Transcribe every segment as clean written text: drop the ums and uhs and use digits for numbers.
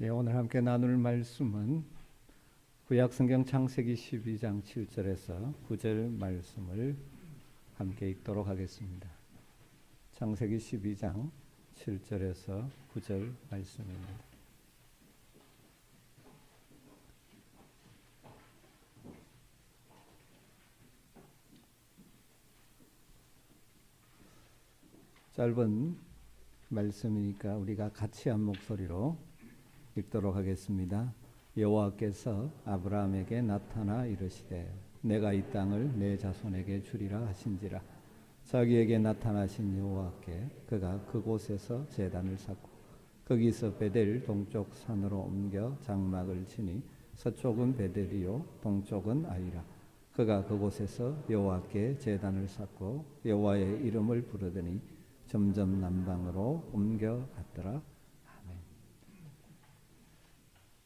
오늘 함께 나눌 말씀은 구약성경 창세기 12장 7절에서 9절 말씀을 함께 읽도록 하겠습니다. 창세기 12장 7절에서 9절 말씀입니다. 짧은 말씀이니까 우리가 같이 한 목소리로 읽도록 하겠습니다. 여호와께서 아브라함에게 나타나 이르시되 내가 이 땅을 내 자손에게 주리라 하신지라. 자기에게 나타나신 여호와께 그가 그곳에서 제단을 쌓고 거기서 베델 동쪽 산으로 옮겨 장막을 치니 서쪽은 베델이요 동쪽은 아이라. 그가 그곳에서 여호와께 제단을 쌓고 여호와의 이름을 부르더니 점점 남방으로 옮겨갔더라.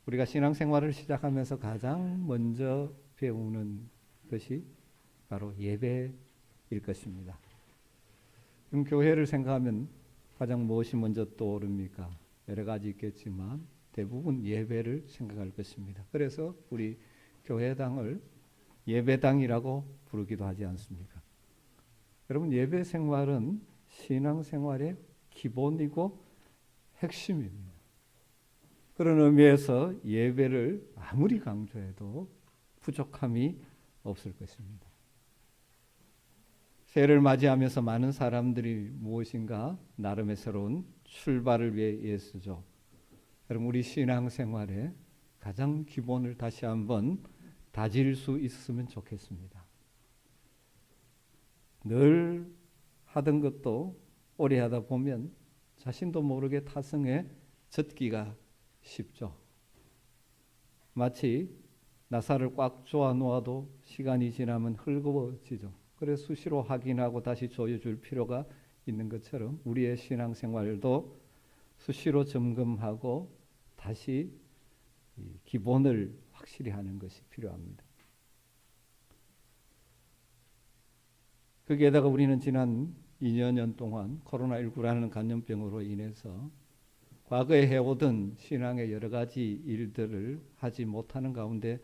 우리가 신앙생활을 시작하면서 가장 먼저 배우는 것이 바로 예배일 것입니다. 그럼 교회를 생각하면 가장 무엇이 먼저 떠오릅니까? 여러 가지 있겠지만 대부분 예배를 생각할 것입니다. 그래서 우리 교회당을 예배당이라고 부르기도 하지 않습니까? 여러분, 예배 생활은 신앙생활의 기본이고 핵심입니다. 그런 의미에서 예배를 아무리 강조해도 부족함이 없을 것입니다. 새해를 맞이하면서 많은 사람들이 무엇인가 나름의 새로운 출발을 위해 애쓰죠. 여러분, 우리 신앙생활의 가장 기본을 다시 한번 다질 수 있었으면 좋겠습니다. 늘 하던 것도 오래 하다 보면 자신도 모르게 타성에 젖기가 쉽죠. 마치 나사를 꽉 조아 놓아도 시간이 지나면 헐거워지죠. 그래서 수시로 확인하고 다시 조여줄 필요가 있는 것처럼 우리의 신앙생활도 수시로 점검하고 다시 기본을 확실히 하는 것이 필요합니다. 거기에다가 우리는 지난 2여 년 동안 코로나19라는 감염병으로 인해서 과거에 해오던 신앙의 여러 가지 일들을 하지 못하는 가운데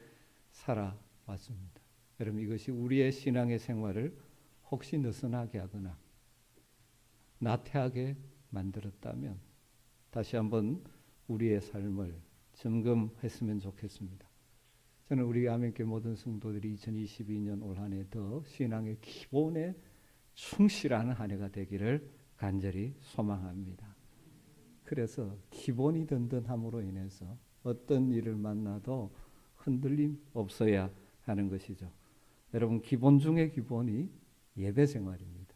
살아왔습니다. 여러분, 이것이 우리의 신앙의 생활을 혹시 느슨하게 하거나 나태하게 만들었다면 다시 한번 우리의 삶을 점검했으면 좋겠습니다. 저는 우리 아멘교회 모든 성도들이 2022년 올 한 해 더 신앙의 기본에 충실하는 한 해가 되기를 간절히 소망합니다. 그래서 기본이 든든함으로 인해서 어떤 일을 만나도 흔들림 없어야 하는 것이죠. 여러분, 기본 중의 기본이 예배 생활입니다.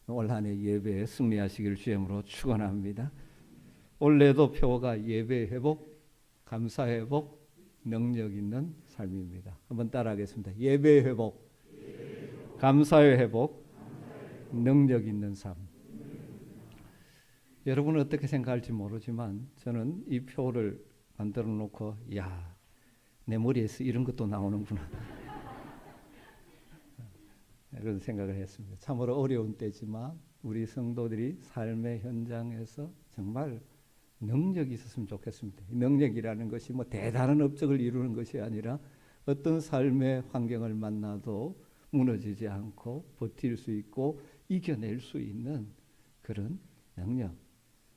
올 한 해 예배에 승리하시길 주님으로 축원합니다. 올해도 표어가 예배 회복, 감사 회복, 능력 있는 삶입니다. 한번 따라하겠습니다. 예배 회복, 감사의 회복, 능력 있는 삶. 여러분은 어떻게 생각할지 모르지만 저는 이 표를 만들어 놓고 내 머리에서 이런 것도 나오는구나 이런 생각을 했습니다. 참으로 어려운 때지만 우리 성도들이 삶의 현장에서 정말 능력이 있었으면 좋겠습니다. 능력이라는 것이 뭐 대단한 업적을 이루는 것이 아니라 어떤 삶의 환경을 만나도 무너지지 않고 버틸 수 있고 이겨낼 수 있는 그런 능력.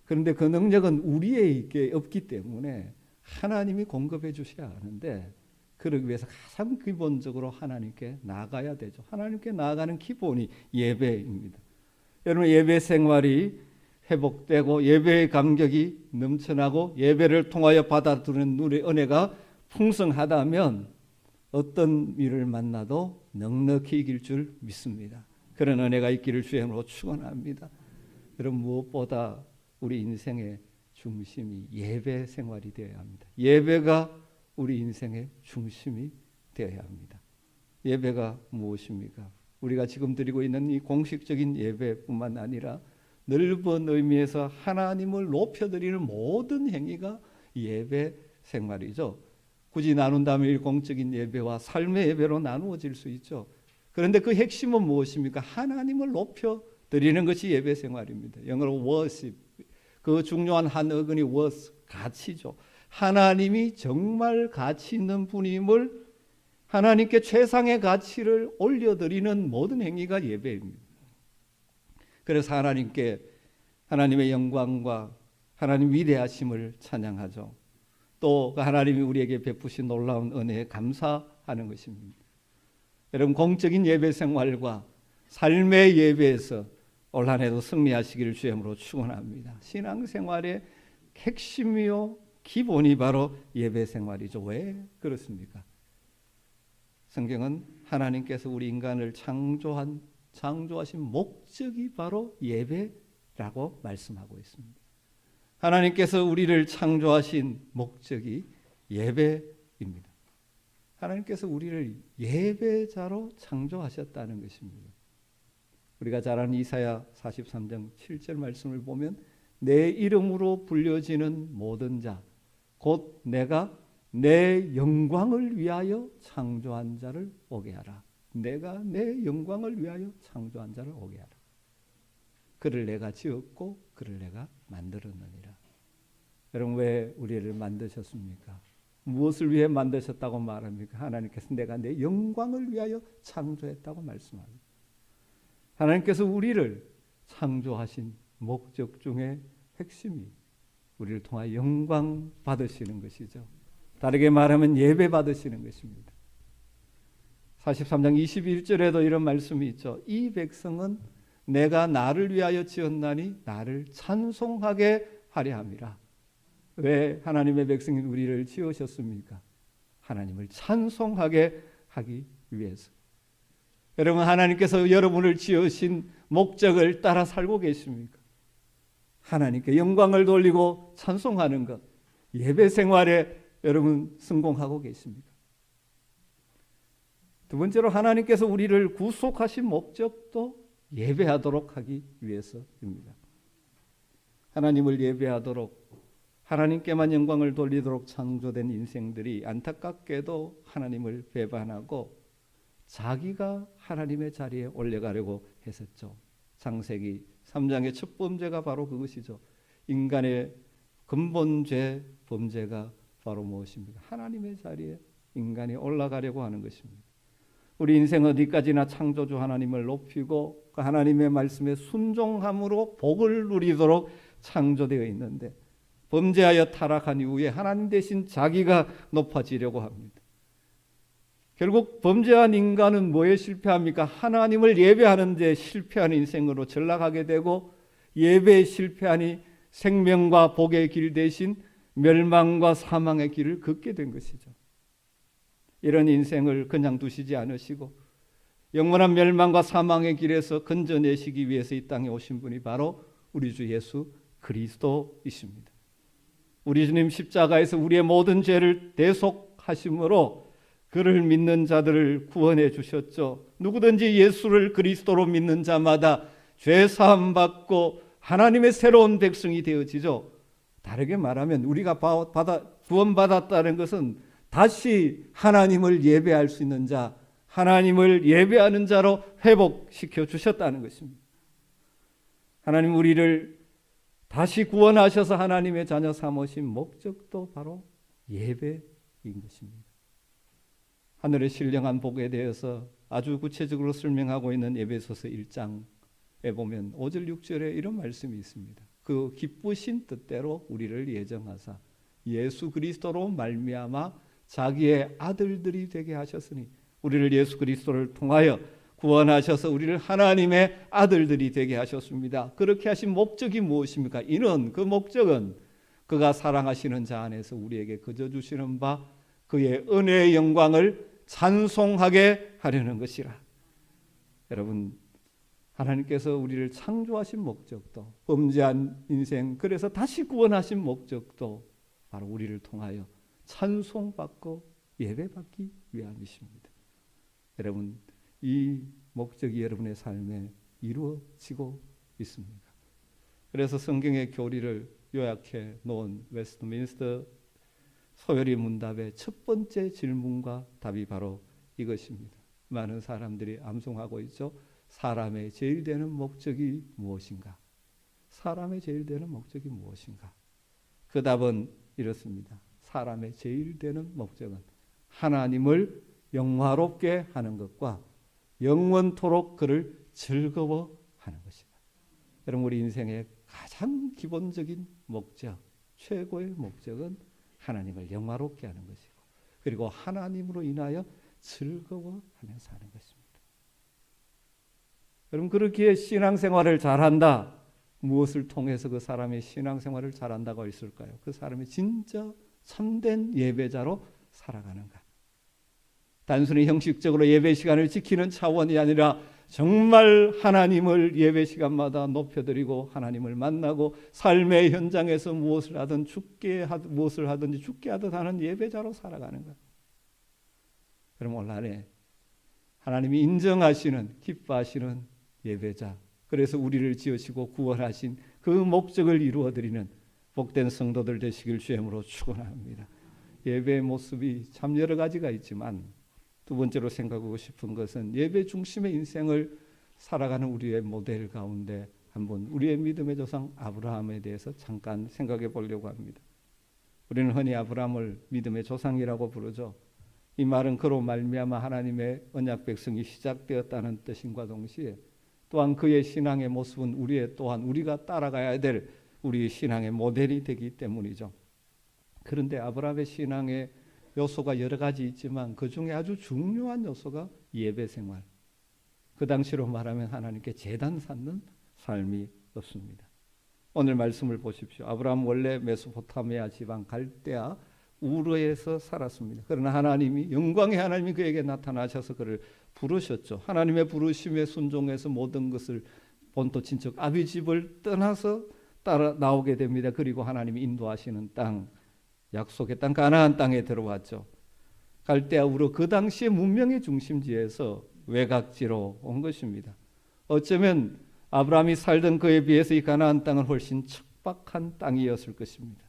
그런데 그 능력은 우리에게 없기 때문에 하나님이 공급해 주셔야 하는데 그러기 위해서 가장 기본적으로 하나님께 나아가야 되죠. 하나님께 나아가는 기본이 예배입니다. 여러분, 예배 생활이 회복되고 예배의 감격이 넘쳐나고 예배를 통하여 받아들이는 누리의 은혜가 풍성하다면 어떤 일을 만나도 넉넉히 이길 줄 믿습니다. 그런 은혜가 있기를 주님으로 축원합니다. 여러분, 무엇보다 우리 인생의 중심이 예배 생활이 되어야 합니다. 예배가 우리 인생의 중심이 되어야 합니다. 예배가 무엇입니까? 우리가 지금 드리고 있는 이 공식적인 예배뿐만 아니라 넓은 의미에서 하나님을 높여드리는 모든 행위가 예배 생활이죠. 굳이 나눈다면 일공적인 예배와 삶의 예배로 나누어질 수 있죠. 그런데 그 핵심은 무엇입니까? 하나님을 높여드리는 것이 예배 생활입니다. 영어로 worship. 그 중요한 한 어근이 was, 가치죠. 하나님이 정말 가치 있는 분임을 하나님께 최상의 가치를 올려드리는 모든 행위가 예배입니다. 그래서 하나님께 하나님의 영광과 하나님 위대하심을 찬양하죠. 또 하나님이 우리에게 베푸신 놀라운 은혜에 감사하는 것입니다. 여러분, 공적인 예배 생활과 삶의 예배에서 올 한 해도 승리하시기를 주님으로 축원합니다. 신앙생활의 핵심이요 기본이 바로 예배 생활이죠. 왜 그렇습니까? 성경은 하나님께서 우리 인간을 창조하신 목적이 바로 예배라고 말씀하고 있습니다. 하나님께서 우리를 창조하신 목적이 예배입니다. 하나님께서 우리를 예배자로 창조하셨다는 것입니다. 우리가 잘 아는 이사야 43장 7절 말씀을 보면 내 이름으로 불려지는 모든 자 곧 내가 내 영광을 위하여 창조한 자를 오게 하라. 내가 내 영광을 위하여 창조한 자를 오게 하라. 그를 내가 지었고 그를 내가 만들었느니라. 여러분, 왜 우리를 만드셨습니까? 무엇을 위해 만드셨다고 말합니까? 하나님께서 내가 내 영광을 위하여 창조했다고 말씀합니다. 하나님께서 우리를 창조하신 목적 중에 핵심이 우리를 통하여 영광 받으시는 것이죠. 다르게 말하면 예배 받으시는 것입니다. 43장 21절에도 이런 말씀이 있죠. 이 백성은 내가 나를 위하여 지었나니 나를 찬송하게 하려 함이라. 왜 하나님의 백성인 우리를 지으셨습니까? 하나님을 찬송하게 하기 위해서. 여러분, 하나님께서 여러분을 지으신 목적을 따라 살고 계십니까? 하나님께 영광을 돌리고 찬송하는 것, 예배 생활에 여러분 성공하고 계십니까? 두 번째로 하나님께서 우리를 구속하신 목적도 예배하도록 하기 위해서입니다. 하나님을 예배하도록 하나님께만 영광을 돌리도록 창조된 인생들이 안타깝게도 하나님을 배반하고 자기가 하나님의 자리에 올라가려고 했었죠. 창세기 3장의 첫 범죄가 바로 그것이죠. 인간의 근본 죄, 범죄가 바로 무엇입니까? 하나님의 자리에 인간이 올라가려고 하는 것입니다. 우리 인생 어디까지나 창조주 하나님을 높이고 그 하나님의 말씀에 순종함으로 복을 누리도록 창조되어 있는데 범죄하여 타락한 이후에 하나님 대신 자기가 높아지려고 합니다. 결국 범죄한 인간은 뭐에 실패합니까? 하나님을 예배하는 데 실패한 인생으로 전락하게 되고 예배에 실패하니 생명과 복의 길 대신 멸망과 사망의 길을 걷게 된 것이죠. 이런 인생을 그냥 두시지 않으시고 영원한 멸망과 사망의 길에서 건져내시기 위해서 이 땅에 오신 분이 바로 우리 주 예수 그리스도이십니다. 우리 주님 십자가에서 우리의 모든 죄를 대속하심으로 그를 믿는 자들을 구원해 주셨죠. 누구든지 예수를 그리스도로 믿는 자마다 죄 사함 받고 하나님의 새로운 백성이 되어지죠. 다르게 말하면 우리가 구원받았다는 것은 다시 하나님을 예배할 수 있는 자, 하나님을 예배하는 자로 회복시켜 주셨다는 것입니다. 하나님 우리를 다시 구원하셔서 하나님의 자녀 삼으신 목적도 바로 예배인 것입니다. 하늘의 신령한 복에 대해서 아주 구체적으로 설명하고 있는 에베소서 1장에 보면 5절 6절에 이런 말씀이 있습니다. 그 기쁘신 뜻대로 우리를 예정하사 예수 그리스도로 말미암아 자기의 아들들이 되게 하셨으니 우리를 예수 그리스도를 통하여 구원하셔서 우리를 하나님의 아들들이 되게 하셨습니다. 그렇게 하신 목적이 무엇입니까? 이는 그 목적은 그가 사랑하시는 자 안에서 우리에게 거저 주시는 바 그의 은혜의 영광을 찬송하게 하려는 것이라. 여러분, 하나님께서 우리를 창조하신 목적도 범죄한 인생 그래서 다시 구원하신 목적도 바로 우리를 통하여 찬송받고 예배받기 위함이십니다. 여러분, 이 목적이 여러분의 삶에 이루어지고 있습니까? 그래서 성경의 교리를 요약해 놓은 웨스트민스터 소요리 문답의 첫 번째 질문과 답이 바로 이것입니다. 많은 사람들이 암송하고 있죠. 사람의 제일 되는 목적이 무엇인가? 사람의 제일 되는 목적이 무엇인가? 그 답은 이렇습니다. 사람의 제일 되는 목적은 하나님을 영화롭게 하는 것과 영원토록 그를 즐거워하는 것이다. 여러분, 우리 인생의 가장 기본적인 목적, 최고의 목적은 하나님을 영화롭게 하는 것이고, 그리고 하나님으로 인하여 즐거워하며 사는 것입니다. 여러분, 그렇기에 신앙생활을 잘한다. 무엇을 통해서 그 사람의 신앙생활을 잘한다고 했을까요? 그 사람이 진짜 참된 예배자로 살아가는가? 단순히 형식적으로 예배 시간을 지키는 차원이 아니라 정말 하나님을 예배 시간마다 높여드리고 하나님을 만나고 삶의 현장에서 무엇을 하든지 죽게 하듯 하는 예배자로 살아가는가? 그럼 올 한해 하나님이 인정하시는, 기뻐하시는 예배자, 그래서 우리를 지으시고 구원하신 그 목적을 이루어드리는 복된 성도들 되시길 주님으로 축원합니다. 예배의 모습이 참 여러 가지가 있지만 두 번째로 생각하고 싶은 것은 예배 중심의 인생을 살아가는 우리의 모델 가운데 한번 우리의 믿음의 조상 아브라함에 대해서 잠깐 생각해 보려고 합니다. 우리는 흔히 아브라함을 믿음의 조상이라고 부르죠. 이 말은 그로 말미암아 하나님의 언약 백성이 시작되었다는 뜻인과 동시에 또한 그의 신앙의 모습은 또한 우리가 따라가야 될 우리의 신앙의 모델이 되기 때문이죠. 그런데 아브라함의 신앙의 요소가 여러 가지 있지만 그 중에 아주 중요한 요소가 예배 생활. 그 당시로 말하면 하나님께 제단 쌓는 삶이었습니다. 오늘 말씀을 보십시오. 아브라함 원래 메소포타미아 지방 갈대아 우르에서 살았습니다. 그러나 영광의 하나님이 그에게 나타나셔서 그를 부르셨죠. 하나님의 부르심에 순종해서 모든 것을 본토 친척 아비 집을 떠나서 따라 나오게 됩니다. 그리고 하나님이 인도하시는 땅, 약속의 땅 가나안 땅에 들어왔죠. 갈대아 우르, 그 당시의 문명의 중심지에서 외곽지로 온 것입니다. 어쩌면 아브라함이 살던 그에 비해서 이 가나안 땅은 훨씬 척박한 땅이었을 것입니다.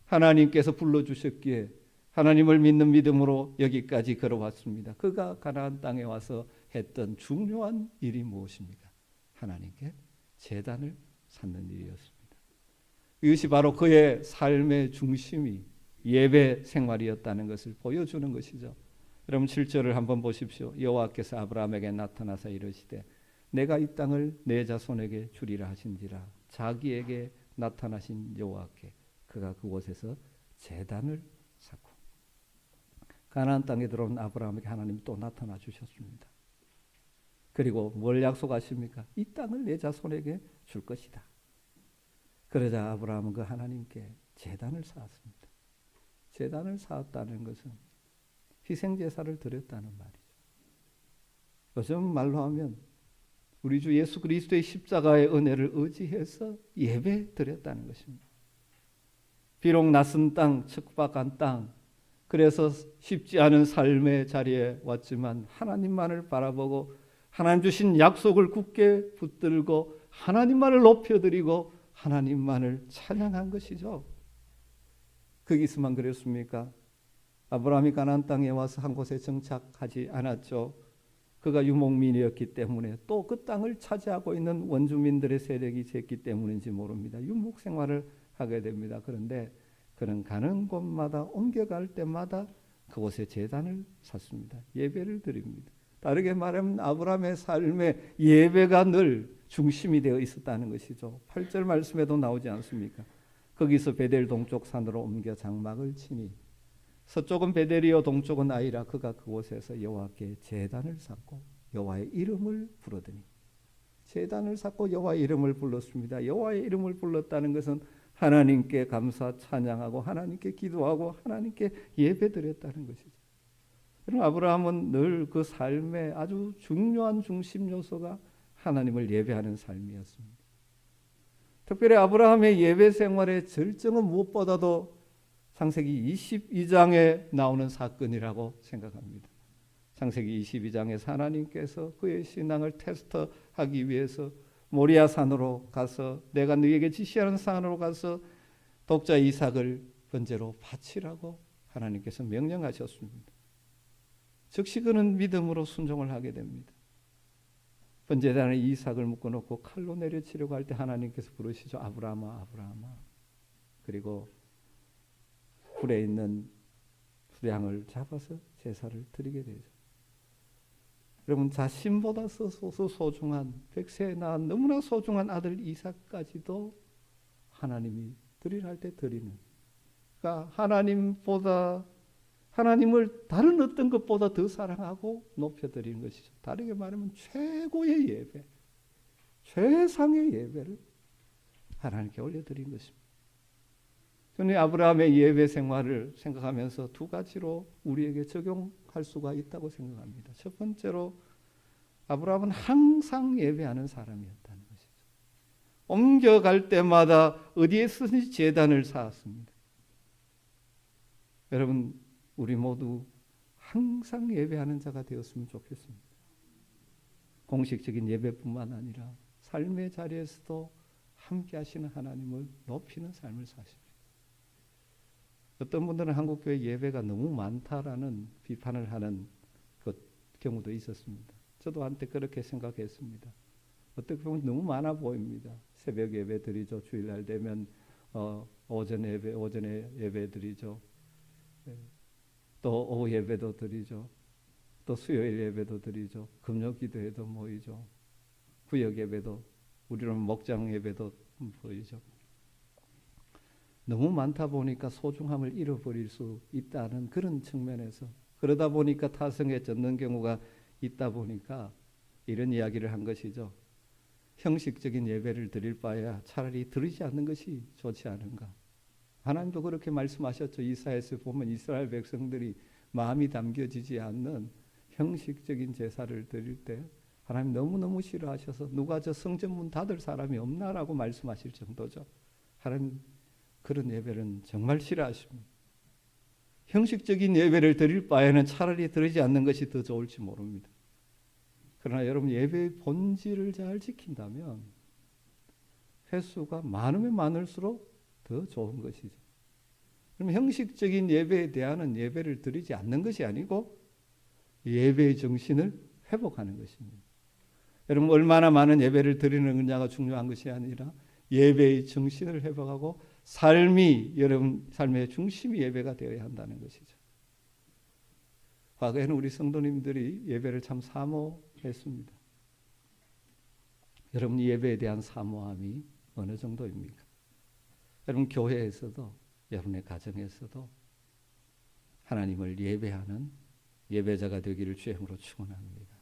하나님께서 불러주셨기에 하나님을 믿는 믿음으로 여기까지 걸어왔습니다. 그가 가나안 땅에 와서 했던 중요한 일이 무엇입니까? 하나님께 제단을 쌓는 일이었습니다. 이것이 바로 그의 삶의 중심이 예배 생활이었다는 것을 보여주는 것이죠. 여러분 7절을 한번 보십시오. 여호와께서 아브라함에게 나타나서 이르시되 내가 이 땅을 내 자손에게 주리라 하신지라. 자기에게 나타나신 여호와께 그가 그곳에서 제단을 쌓고, 가나안 땅에 들어온 아브라함에게 하나님이 또 나타나 주셨습니다. 그리고 뭘 약속하십니까? 이 땅을 내 자손에게 줄 것이다. 그러자 아브라함은 그 하나님께 제단을 쌓았습니다. 제단을 쌓았다는 것은 희생제사를 드렸다는 말이죠. 요즘 말로 하면 우리 주 예수 그리스도의 십자가의 은혜를 의지해서 예배 드렸다는 것입니다. 비록 낯선 땅, 척박한 땅, 그래서 쉽지 않은 삶의 자리에 왔지만 하나님만을 바라보고 하나님 주신 약속을 굳게 붙들고 하나님만을 높여드리고 하나님만을 찬양한 것이죠. 거기서만 그랬습니까? 아브라함이 가나안 땅에 와서 한 곳에 정착하지 않았죠. 그가 유목민이었기 때문에 또 그 땅을 차지하고 있는 원주민들의 세력이 셌기 때문인지 모릅니다. 유목 생활을 하게 됩니다. 그런데 그는 가는 곳마다 옮겨갈 때마다 그곳에 제단을 쌓습니다. 예배를 드립니다. 다르게 말하면 아브라함의 삶에 예배가 늘 중심이 되어 있었다는 것이죠. 8절 말씀에도 나오지 않습니까? 거기서 베델 동쪽 산으로 옮겨 장막을 치니 서쪽은 베델이요 동쪽은 아이라. 그가 그곳에서 여호와께 제단을 쌓고 여호와의 이름을 부르더니, 제단을 쌓고 여호와의 이름을 불렀습니다. 여호와의 이름을 불렀다는 것은 하나님께 감사 찬양하고 하나님께 기도하고 하나님께 예배드렸다는 것이죠. 그럼 아브라함은 늘 그 삶의 아주 중요한 중심 요소가 하나님을 예배하는 삶이었습니다. 특별히 아브라함의 예배 생활의 절정은 무엇보다도 창세기 22장에 나오는 사건이라고 생각합니다. 창세기 22장에서 하나님께서 그의 신앙을 테스트하기 위해서 모리아 산으로 가서 내가 너에게 지시하는 산으로 가서 독자 이삭을 번제로 바치라고 하나님께서 명령하셨습니다. 즉시 그는 믿음으로 순종을 하게 됩니다. 번제단에 이삭을 묶어놓고 칼로 내려치려고 할 때 하나님께서 부르시죠. 아브라함아, 아브라함아. 그리고 굴에 있는 수양을 잡아서 제사를 드리게 되죠. 여러분, 자신보다 소중한 백세에 낳은 너무나 소중한 아들 이삭까지도 하나님이 드리라 할 때 드리는, 그러니까 하나님을 다른 어떤 것보다 더 사랑하고 높여드리는 것이죠. 다르게 말하면 최고의 예배, 최상의 예배를 하나님께 올려드린 것입니다. 저는 아브라함의 예배 생활을 생각하면서 두 가지로 우리에게 적용할 수가 있다고 생각합니다. 첫 번째로, 아브라함은 항상 예배하는 사람이었다는 것이죠. 옮겨갈 때마다 어디에서든지 제단을 쌓았습니다. 여러분, 우리 모두 항상 예배하는 자가 되었으면 좋겠습니다. 공식적인 예배뿐만 아니라 삶의 자리에서도 함께 하시는 하나님을 높이는 삶을 사십시오. 어떤 분들은 한국교회 예배가 너무 많다라는 비판을 하는 경우도 있었습니다. 저도 한때 그렇게 생각했습니다. 어떻게 보면 너무 많아 보입니다. 새벽 예배 드리죠. 주일날 되면 오전에 예배 드리죠. 또 오후 예배도 드리죠. 또 수요일 예배도 드리죠. 금요 기도회도 모이죠. 구역 예배도, 우리는 목장 예배도 보이죠. 너무 많다 보니까 소중함을 잃어버릴 수 있다는 그런 측면에서, 그러다 보니까 타성에 젖는 경우가 있다 보니까 이런 이야기를 한 것이죠. 형식적인 예배를 드릴 바에야 차라리 드리지 않는 것이 좋지 않은가. 하나님도 그렇게 말씀하셨죠. 이사야에서 보면 이스라엘 백성들이 마음이 담겨지지 않는 형식적인 제사를 드릴 때 하나님 너무너무 싫어하셔서 누가 저 성전문 닫을 사람이 없나라고 말씀하실 정도죠. 하나님 그런 예배는 정말 싫어하십니다. 형식적인 예배를 드릴 바에는 차라리 드리지 않는 것이 더 좋을지 모릅니다. 그러나 여러분, 예배의 본질을 잘 지킨다면 횟수가 많으면 많을수록 더 좋은 것이죠. 그럼 형식적인 예배에 대한 예배를 드리지 않는 것이 아니고 예배의 정신을 회복하는 것입니다. 여러분, 얼마나 많은 예배를 드리는 거냐가 중요한 것이 아니라 예배의 정신을 회복하고 삶이, 여러분 삶의 중심이 예배가 되어야 한다는 것이죠. 과거에는 우리 성도님들이 예배를 참 사모했습니다. 여러분, 예배에 대한 사모함이 어느 정도입니까? 여러분, 교회에서도, 여러분의 가정에서도 하나님을 예배하는 예배자가 되기를 주의 이름으로 축원합니다.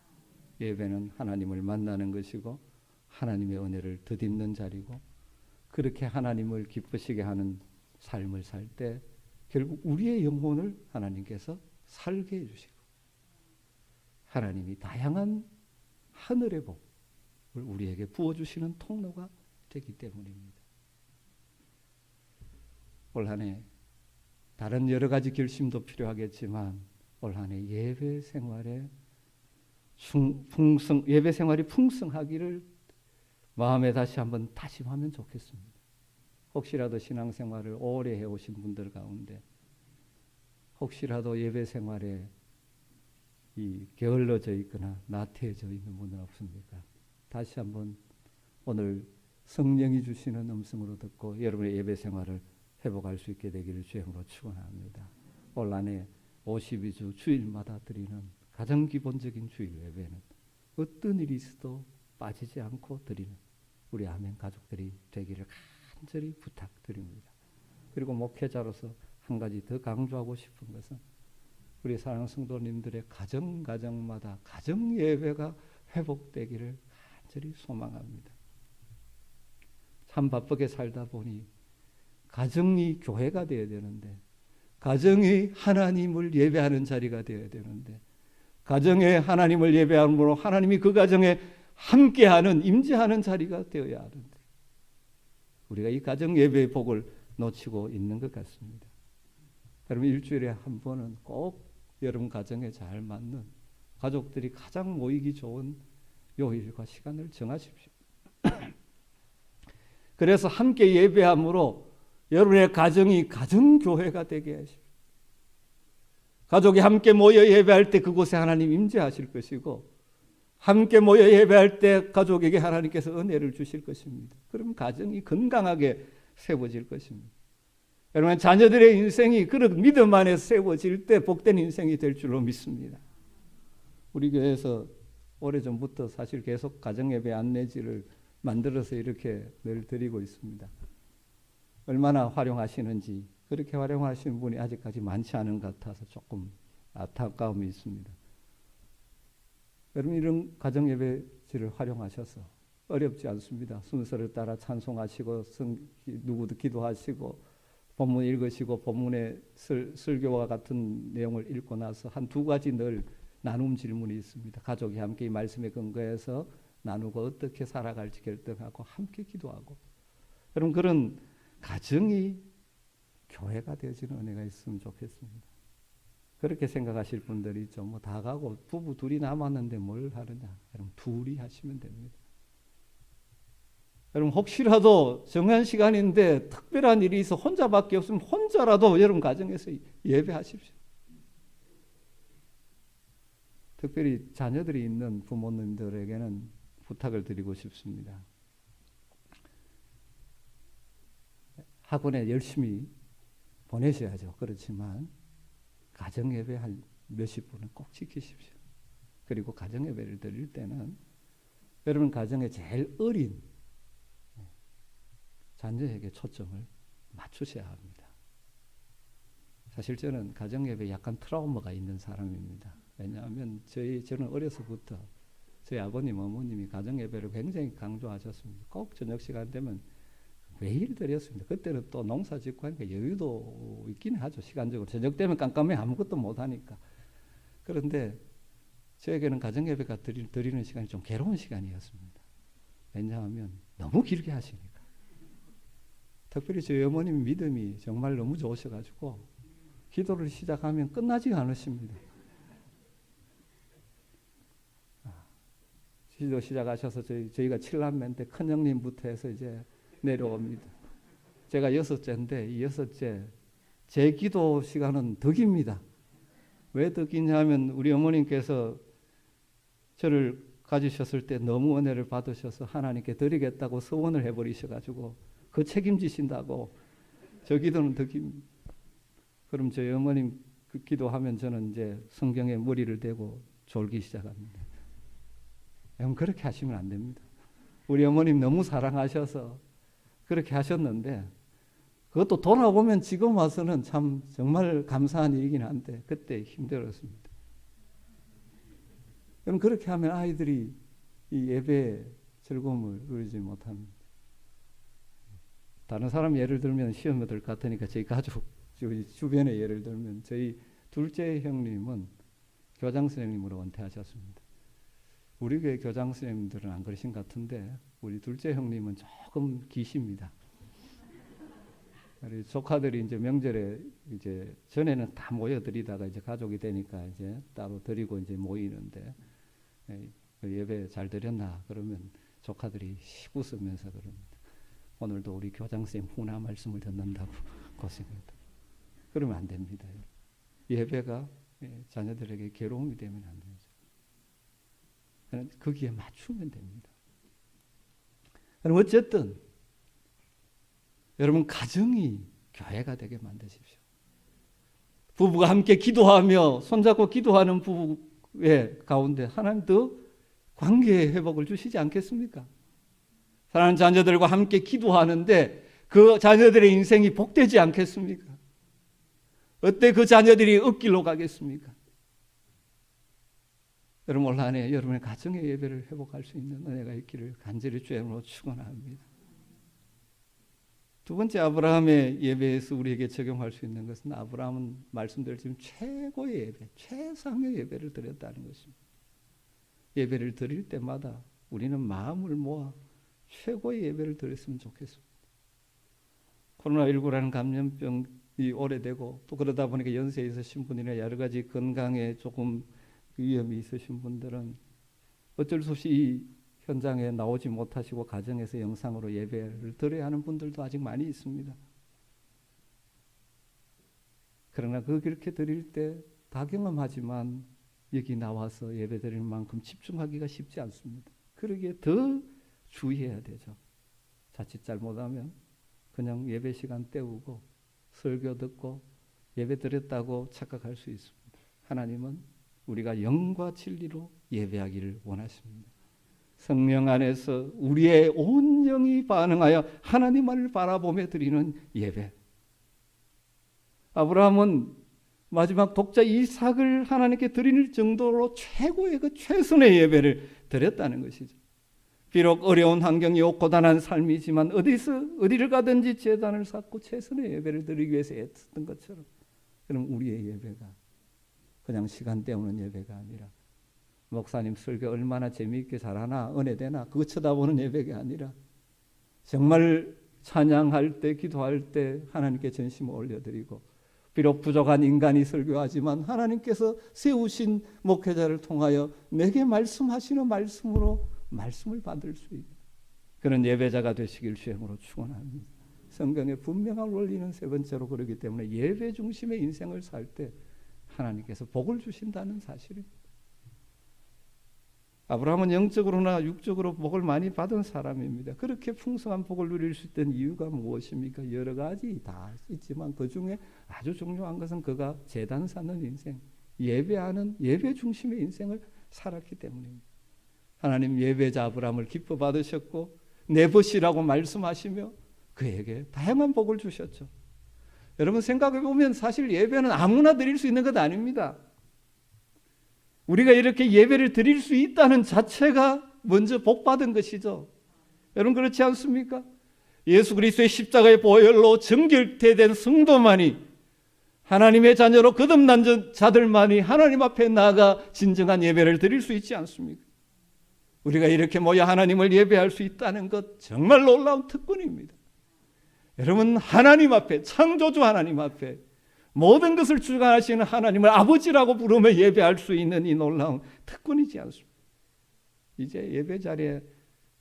예배는 하나님을 만나는 것이고 하나님의 은혜를 덧입는 자리고, 그렇게 하나님을 기쁘시게 하는 삶을 살 때 결국 우리의 영혼을 하나님께서 살게 해주시고 하나님이 다양한 하늘의 복을 우리에게 부어주시는 통로가 되기 때문입니다. 올 한 해 다른 여러 가지 결심도 필요하겠지만 올 한 해 예배 생활에 예배 생활이 풍성하기를 마음에 다시 한번 다짐하면 좋겠습니다. 혹시라도 신앙생활을 오래 해오신 분들 가운데 혹시라도 예배 생활에 게을러져 있거나 나태해져 있는 분은 없습니까? 다시 한번 오늘 성령이 주시는 음성으로 듣고 여러분의 예배 생활을 회복할 수 있게 되기를 주의 이름으로 축원합니다. 올 한 해 52주 주일마다 드리는 가장 기본적인 주일 예배는 어떤 일이 있어도 빠지지 않고 드리는 우리 아멘 가족들이 되기를 간절히 부탁드립니다. 그리고 목회자로서 한 가지 더 강조하고 싶은 것은 우리 사랑하는 성도님들의 가정마다 가정 예배가 회복되기를 간절히 소망합니다. 참 바쁘게 살다 보니 가정이 교회가 되어야 되는데, 가정이 하나님을 예배하는 자리가 되어야 되는데, 가정에 하나님을 예배함으로 하나님이 그 가정에 함께하는, 임재하는 자리가 되어야 하는데 우리가 이 가정 예배의 복을 놓치고 있는 것 같습니다. 여러분, 일주일에 한 번은 꼭 여러분 가정에 잘 맞는, 가족들이 가장 모이기 좋은 요일과 시간을 정하십시오. 그래서 함께 예배함으로 여러분의 가정이 가정교회가 되게 하십시오. 가족이 함께 모여 예배할 때 그곳에 하나님 임재하실 것이고, 함께 모여 예배할 때 가족에게 하나님께서 은혜를 주실 것입니다. 그럼 가정이 건강하게 세워질 것입니다. 여러분, 자녀들의 인생이 그런 믿음 안에 세워질 때 복된 인생이 될 줄로 믿습니다. 우리 교회에서 오래전부터 사실 계속 가정예배 안내지를 만들어서 이렇게 늘 드리고 있습니다. 얼마나 활용하시는지, 그렇게 활용하시는 분이 아직까지 많지 않은 것 같아서 조금 안타까움이 있습니다. 여러분, 이런 가정예배지를 활용하셔서 어렵지 않습니다. 순서를 따라 찬송하시고 누구도 기도하시고 본문 읽으시고 본문의 설교와 같은 내용을 읽고 나서 한 두 가지 늘 나눔 질문이 있습니다. 가족이 함께 이 말씀에 근거해서 나누고 어떻게 살아갈지 결정하고 함께 기도하고, 여러분, 그런 가정이 교회가 되어지는 은혜가 있으면 좋겠습니다. 그렇게 생각하실 분들이 있죠. 뭐 다 가고 부부 둘이 남았는데 뭘 하느냐. 여러분, 둘이 하시면 됩니다. 여러분, 혹시라도 정한 시간인데 특별한 일이 있어 혼자밖에 없으면 혼자라도 여러분 가정에서 예배하십시오. 특별히 자녀들이 있는 부모님들에게는 부탁을 드리고 싶습니다. 학원에 열심히 보내셔야죠. 그렇지만 가정예배 한 몇십 분은 꼭 지키십시오. 그리고 가정예배를 드릴 때는 여러분 가정에 제일 어린 자녀에게 초점을 맞추셔야 합니다. 사실 저는 가정예배에 약간 트라우마가 있는 사람입니다. 왜냐하면 저는 어려서부터 저희 아버님, 어머님이 가정예배를 굉장히 강조하셨습니다. 꼭 저녁 시간 되면 매일 드렸습니다. 그때는 또 농사 짓고 하니까 여유도 있긴 하죠. 시간적으로. 저녁 되면 깜깜해 아무것도 못하니까. 그런데 저에게는 가정예배가 드리는 시간이 좀 괴로운 시간이었습니다. 왜냐하면 너무 길게 하시니까. 특별히 저희 어머님 믿음이 정말 너무 좋으셔가지고 기도를 시작하면 끝나지 않으십니다. 기도 시작하셔서 저희가 7남매인데 큰형님부터 해서 이제 내려옵니다. 제가 여섯째인데 이 여섯째 제 기도 시간은 덕입니다. 왜 덕이냐면 우리 어머님께서 저를 가지셨을 때 너무 은혜를 받으셔서 하나님께 드리겠다고 서원을 해버리셔가지고 그 책임지신다고 저 기도는 덕입니다. 그럼 저희 어머님 그 기도하면 저는 이제 성경에 머리를 대고 졸기 시작합니다. 여러분, 그렇게 하시면 안 됩니다. 우리 어머님 너무 사랑하셔서 그렇게 하셨는데 그것도 돌아보면 지금 와서는 참 정말 감사한 일이긴 한데 그때 힘들었습니다. 그럼 그렇게 하면 아이들이 이 예배의 즐거움을 누리지 못합니다. 다른 사람 예를 들면 시험들 같으니까 저희 가족 주변의 예를 들면 저희 둘째 형님은 교장 선생님으로 은퇴하셨습니다. 우리 교회 교장 선생님들은 안 그러신 것 같은데 우리 둘째 형님은 조금 기십니다. 우리 조카들이 이제 명절에 이제 전에는 다 모여드리다가 이제 가족이 되니까 이제 따로 드리고 이제 모이는데 예배 잘 드렸나 그러면 조카들이 웃으면서 그럽니다. 오늘도 우리 교장 선생님 훈화 말씀을 듣는다고 고생했다. 그러면 안 됩니다. 예배가 자녀들에게 괴로움이 되면 안 되죠. 거기에 맞추면 됩니다. 어쨌든 여러분 가정이 교회가 되게 만드십시오. 부부가 함께 기도하며 손잡고 기도하는 부부의 가운데 하나님 더 관계의 회복을 주시지 않겠습니까? 사랑하는 자녀들과 함께 기도하는데 그 자녀들의 인생이 복되지 않겠습니까? 어때 그 자녀들이 억길로 가겠습니까? 여러분 올 한 해 여러분의 가정의 예배를 회복할 수 있는 은혜가 있기를 간절히 주님으로 축원합니다. 두 번째 아브라함의 예배에서 우리에게 적용할 수 있는 것은 아브라함은 말씀드렸지만 최고의 예배, 최상의 예배를 드렸다는 것입니다. 예배를 드릴 때마다 우리는 마음을 모아 최고의 예배를 드렸으면 좋겠습니다. 코로나19라는 감염병이 오래되고 또 그러다 보니까 연세에 있으신 분이나 여러 가지 건강에 조금 위험이 있으신 분들은 어쩔 수 없이 이 현장에 나오지 못하시고 가정에서 영상으로 예배를 드려야 하는 분들도 아직 많이 있습니다. 그러나 그렇게 드릴 때 다 경험하지만 여기 나와서 예배 드릴 만큼 집중하기가 쉽지 않습니다. 그러기에 더 주의해야 되죠. 자칫 잘못하면 그냥 예배 시간 때우고 설교 듣고 예배 드렸다고 착각할 수 있습니다. 하나님은 우리가 영과 진리로 예배하기를 원하십니다. 성령 안에서 우리의 온 영이 반응하여 하나님을 바라보며 드리는 예배. 아브라함은 마지막 독자 이삭을 하나님께 드릴 정도로 최고의 그 최선의 예배를 드렸다는 것이죠. 비록 어려운 환경이 고단한 삶이지만 어디를 가든지 제단을 쌓고 최선의 예배를 드리기 위해서 애썼던 것처럼, 그럼 우리의 예배가 그냥 시간 때우는 예배가 아니라, 목사님 설교 얼마나 재미있게 잘하나, 은혜되나, 그거 쳐다보는 예배가 아니라 정말 찬양할 때, 기도할 때 하나님께 전심을 올려드리고, 비록 부족한 인간이 설교하지만 하나님께서 세우신 목회자를 통하여 내게 말씀하시는 말씀으로 말씀을 받을 수 있는 그런 예배자가 되시길 주님으로 축원합니다. 성경에 분명한 원리는 세 번째로 그러기 때문에 예배 중심의 인생을 살 때 하나님께서 복을 주신다는 사실입니다. 아브라함은 영적으로나 육적으로 복을 많이 받은 사람입니다. 그렇게 풍성한 복을 누릴 수 있던 이유가 무엇입니까? 여러 가지 다 있지만 그 중에 아주 중요한 것은 그가 제단 쌓는 인생, 예배하는 예배 중심의 인생을 살았기 때문입니다. 하나님 예배자 아브라함을 기뻐 받으셨고 내 벗이라고 말씀하시며 그에게 다양한 복을 주셨죠. 여러분 생각해 보면 사실 예배는 아무나 드릴 수 있는 것 아닙니다. 우리가 이렇게 예배를 드릴 수 있다는 자체가 먼저 복받은 것이죠. 여러분 그렇지 않습니까? 예수 그리스도의 십자가의 보혈로 정결된 성도만이, 하나님의 자녀로 거듭난 자들만이 하나님 앞에 나아가 진정한 예배를 드릴 수 있지 않습니까? 우리가 이렇게 모여 하나님을 예배할 수 있다는 것 정말 놀라운 특권입니다. 여러분 하나님 앞에, 창조주 하나님 앞에 모든 것을 주관하시는 하나님을 아버지라고 부르며 예배할 수 있는 이 놀라운 특권이지 않습니까? 이제 예배 자리에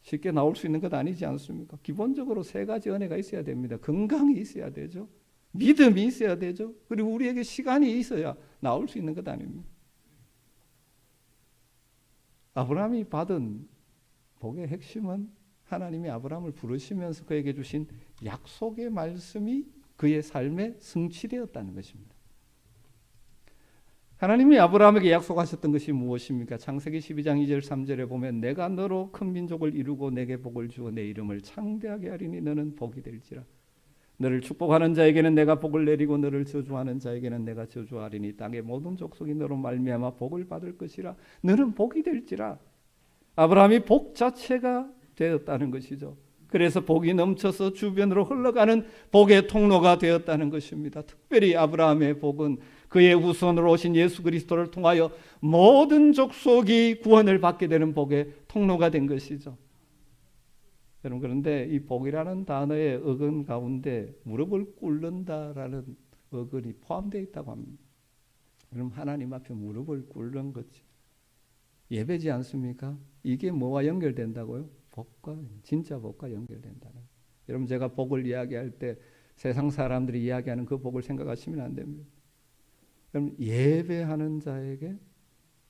쉽게 나올 수 있는 것 아니지 않습니까? 기본적으로 세 가지 은혜가 있어야 됩니다. 건강이 있어야 되죠. 믿음이 있어야 되죠. 그리고 우리에게 시간이 있어야 나올 수 있는 것 아닙니까? 아브라함이 받은 복의 핵심은 하나님이 아브라함을 부르시면서 그에게 주신 약속의 말씀이 그의 삶에 성취되었다는 것입니다. 하나님이 아브라함에게 약속하셨던 것이 무엇입니까? 창세기 12장 2절 3절에 보면 내가 너로 큰 민족을 이루고 내게 복을 주어 내 이름을 창대하게 하리니 너는 복이 될지라. 너를 축복하는 자에게는 내가 복을 내리고 너를 저주하는 자에게는 내가 저주하리니 땅의 모든 족속이 너로 말미암아 복을 받을 것이라. 너는 복이 될지라. 아브라함이 복 자체가 되었다는 것이죠. 그래서 복이 넘쳐서 주변으로 흘러가는 복의 통로가 되었다는 것입니다. 특별히 아브라함의 복은 그의 후손으로 오신 예수 그리스도를 통하여 모든 족속이 구원을 받게 되는 복의 통로가 된 것이죠. 여러분 그런데 이 복이라는 단어의 어근 가운데 무릎을 꿇는다라는 어근이 포함되어 있다고 합니다. 그럼 하나님 앞에 무릎을 꿇는 것이 예배지 않습니까? 이게 뭐와 연결된다고요? 복과, 진짜 복과 연결된다는. 여러분 제가 복을 이야기할 때 세상 사람들이 이야기하는 그 복을 생각하시면 안 됩니다. 그럼 예배하는 자에게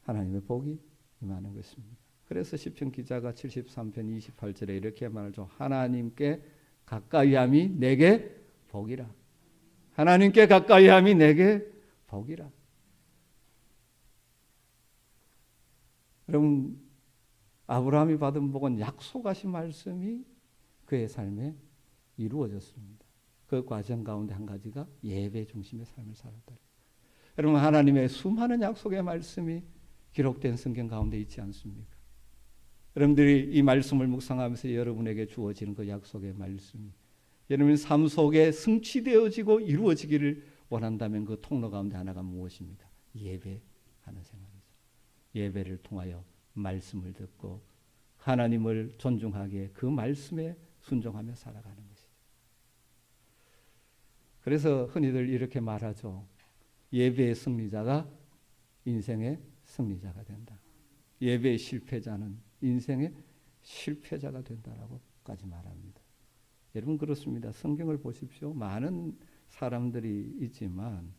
하나님의 복이 임하는 것입니다. 그래서 시편 기자가 73편 28절에 이렇게 말하죠. 하나님께 가까이함이 내게 복이라. 하나님께 가까이함이 내게 복이라. 여러분 아브라함이 받은 복은 약속하신 말씀이 그의 삶에 이루어졌습니다. 그 과정 가운데 한 가지가 예배 중심의 삶을 살았다. 여러분 하나님의 수많은 약속의 말씀이 기록된 성경 가운데 있지 않습니까? 여러분들이 이 말씀을 묵상하면서 여러분에게 주어지는 그 약속의 말씀이 여러분 삶 속에 성취되어지고 이루어지기를 원한다면 그 통로 가운데 하나가 무엇입니까? 예배하는 생활이죠. 예배를 통하여 말씀을 듣고 하나님을 존중하기에 그 말씀에 순종하며 살아가는 것이죠. 그래서 흔히들 이렇게 말하죠. 예배의 승리자가 인생의 승리자가 된다. 예배의 실패자는 인생의 실패자가 된다라고까지 말합니다. 여러분 그렇습니다. 성경을 보십시오. 많은 사람들이 있지만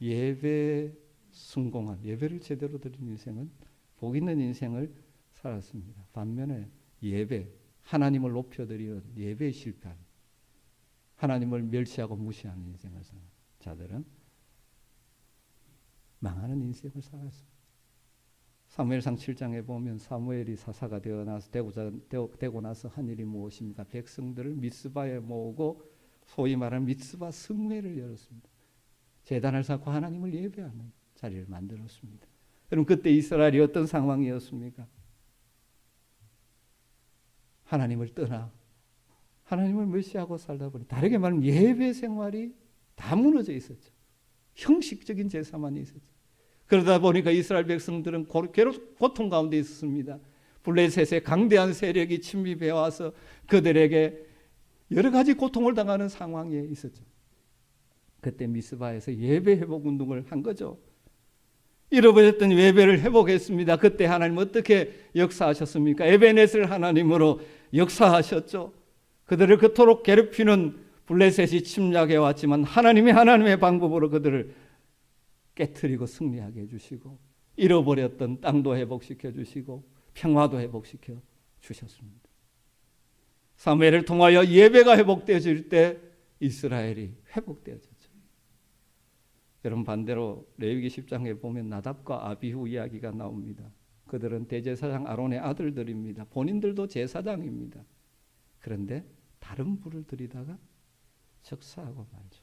예배 성공한, 예배를 제대로 드린 인생은 복 있는 인생을 살았습니다. 반면에 예배, 하나님을 높여드리는 예배에 실패한, 하나님을 멸시하고 무시하는 인생을 사는 자들은 망하는 인생을 살았습니다. 사무엘상 7장에 보면 사무엘이 사사가 되고 나서 한 일이 무엇입니까? 백성들을 미스바에 모으고 소위 말하는 미스바 성회를 열었습니다. 제단을 쌓고 하나님을 예배하는 자리를 만들었습니다. 그럼 그때 이스라엘이 어떤 상황이었습니까? 하나님을 떠나 하나님을 무시하고 살다 보니 다르게 말하면 예배 생활이 다 무너져 있었죠. 형식적인 제사만 있었죠. 그러다 보니까 이스라엘 백성들은 고통 가운데 있었습니다. 블레셋의 강대한 세력이 침입해 와서 그들에게 여러 가지 고통을 당하는 상황에 있었죠. 그때 미스바에서 예배 회복 운동을 한 거죠. 잃어버렸던 예배를 회복했습니다. 그때 하나님 어떻게 역사하셨습니까? 에베네셀 하나님으로 역사하셨죠. 그들을 그토록 괴롭히는 블레셋이 침략해 왔지만 하나님이 하나님의 방법으로 그들을 깨트리고 승리하게 해주시고 잃어버렸던 땅도 회복시켜 주시고 평화도 회복시켜 주셨습니다. 사무엘을 통하여 예배가 회복되어질 때 이스라엘이 회복되어졌죠. 여러분 반대로 레위기 10장에 보면 나답과 아비후 이야기가 나옵니다. 그들은 대제사장 아론의 아들들입니다. 본인들도 제사장입니다. 그런데 다른 불을 들이다가 적사하고 말죠.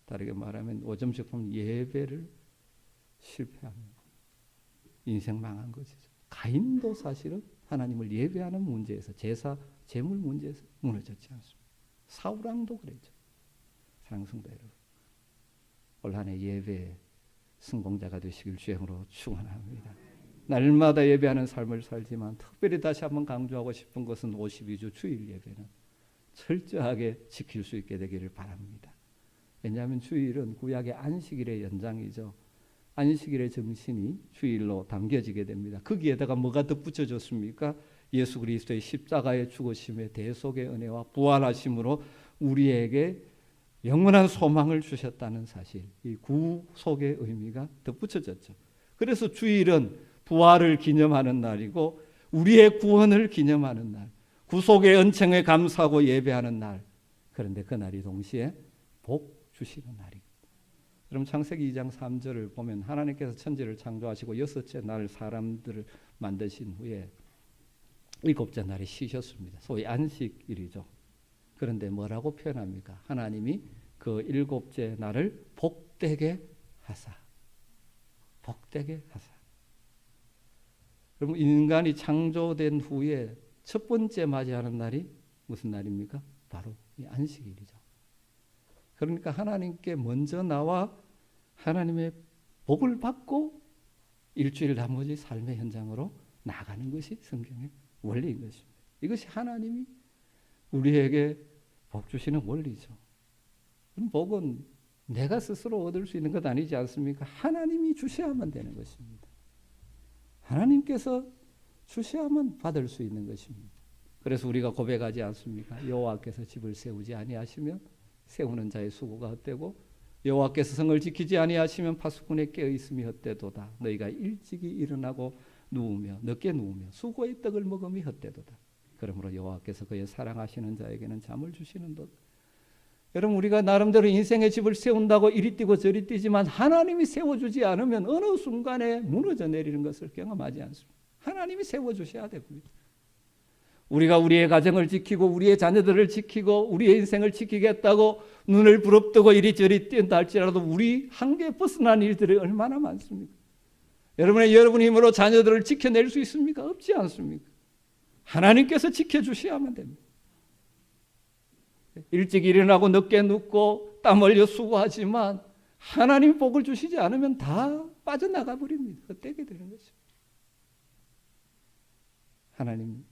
다르게 말하면 오점씩 보면 예배를 실패합니다. 인생 망한 것이죠. 가인도 사실은 하나님을 예배하는 문제에서 제사, 제물 문제에서 무너졌지 않습니다. 사울왕도 그랬죠. 사랑하는 성도 여러분, 올 한 해 예배 성공자가 되시길 주행으로 축원합니다. 날마다 예배하는 삶을 살지만 특별히 다시 한번 강조하고 싶은 것은 52주 주일 예배는 철저하게 지킬 수 있게 되기를 바랍니다. 왜냐하면 주일은 구약의 안식일의 연장이죠. 안식일의 정신이 주일로 담겨지게 됩니다. 거기에다가 뭐가 덧붙여졌습니까? 예수 그리스도의 십자가의 죽으심의 대속의 은혜와 부활하심으로 우리에게 영원한 소망을 주셨다는 사실, 이 구속의 의미가 덧붙여졌죠. 그래서 주일은 부활을 기념하는 날이고 우리의 구원을 기념하는 날, 구속의 은총에 감사하고 예배하는 날. 그런데 그 날이 동시에 복 주시는 날입니다. 그럼 창세기 2장 3절을 보면 하나님께서 천지를 창조하시고 여섯째 날 사람들을 만드신 후에 일곱째 날에 쉬셨습니다. 소위 안식일이죠. 그런데 뭐라고 표현합니까? 하나님이 그 일곱째 날을 복되게 하사. 복되게 하사. 그럼 인간이 창조된 후에 첫 번째 맞이하는 날이 무슨 날입니까? 바로 이 안식일이죠. 그러니까 하나님께 먼저 나와 하나님의 복을 받고 일주일 나머지 삶의 현장으로 나가는 것이 성경의 원리인 것입니다. 이것이 하나님이 우리에게 복 주시는 원리죠. 그럼 복은 내가 스스로 얻을 수 있는 것 아니지 않습니까? 하나님이 주셔야만 되는 것입니다. 하나님께서 주셔야만 받을 수 있는 것입니다. 그래서 우리가 고백하지 않습니까? 여호와께서 집을 세우지 아니하시면 세우는 자의 수고가 헛되고 여호와께서 성을 지키지 아니하시면 파수꾼의 깨어 있음이 헛되도다. 너희가 일찍이 일어나고 누우며 늦게 누우며 수고의 떡을 먹음이 헛되도다. 그러므로 여호와께서 그의 사랑하시는 자에게는 잠을 주시는도다. 여러분 우리가 나름대로 인생의 집을 세운다고 이리 뛰고 저리 뛰지만 하나님이 세워주지 않으면 어느 순간에 무너져 내리는 것을 경험하지 않습니다. 하나님이 세워주셔야 됩니다. 우리가 우리의 가정을 지키고 우리의 자녀들을 지키고 우리의 인생을 지키겠다고 눈을 부릅뜨고 이리저리 뛴다 할지라도 우리 한계에 벗어난 일들이 얼마나 많습니까? 여러분 힘으로 자녀들을 지켜낼 수 있습니까? 없지 않습니까? 하나님께서 지켜주셔야만 됩니다. 일찍 일어나고 늦게 눕고 땀 흘려 수고하지만 하나님 복을 주시지 않으면 다 빠져나가 버립니다. 헛되게 되는 것입니다. 하나님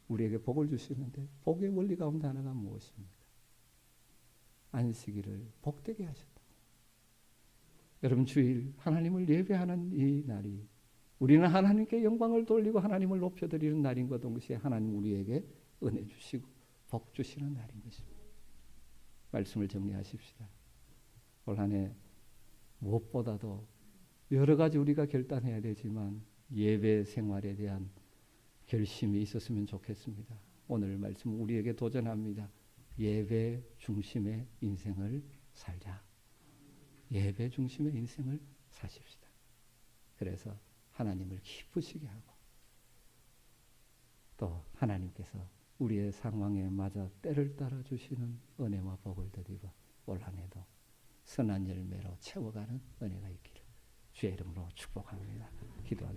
우리에게 복을 주시는데 복의 원리 가운데 하나가 무엇입니까? 안식일을 복되게 하셨다. 여러분 주일 하나님을 예배하는 이 날이 우리는 하나님께 영광을 돌리고 하나님을 높여드리는 날인과 동시에 하나님 우리에게 은혜 주시고 복 주시는 날인 것입니다. 말씀을 정리하십시다. 올 한 해 무엇보다도 여러 가지 우리가 결단해야 되지만 예배 생활에 대한 결심이 있었으면 좋겠습니다. 오늘 말씀 우리에게 도전합니다. 예배 중심의 인생을 살자. 예배 중심의 인생을 사십시다. 그래서 하나님을 기쁘시게 하고 또 하나님께서 우리의 상황에 맞아 때를 따라 주시는 은혜와 복을 드리고 올 한 해도 선한 열매로 채워가는 은혜가 있기를 주의 이름으로 축복합니다. 기도하겠습니다.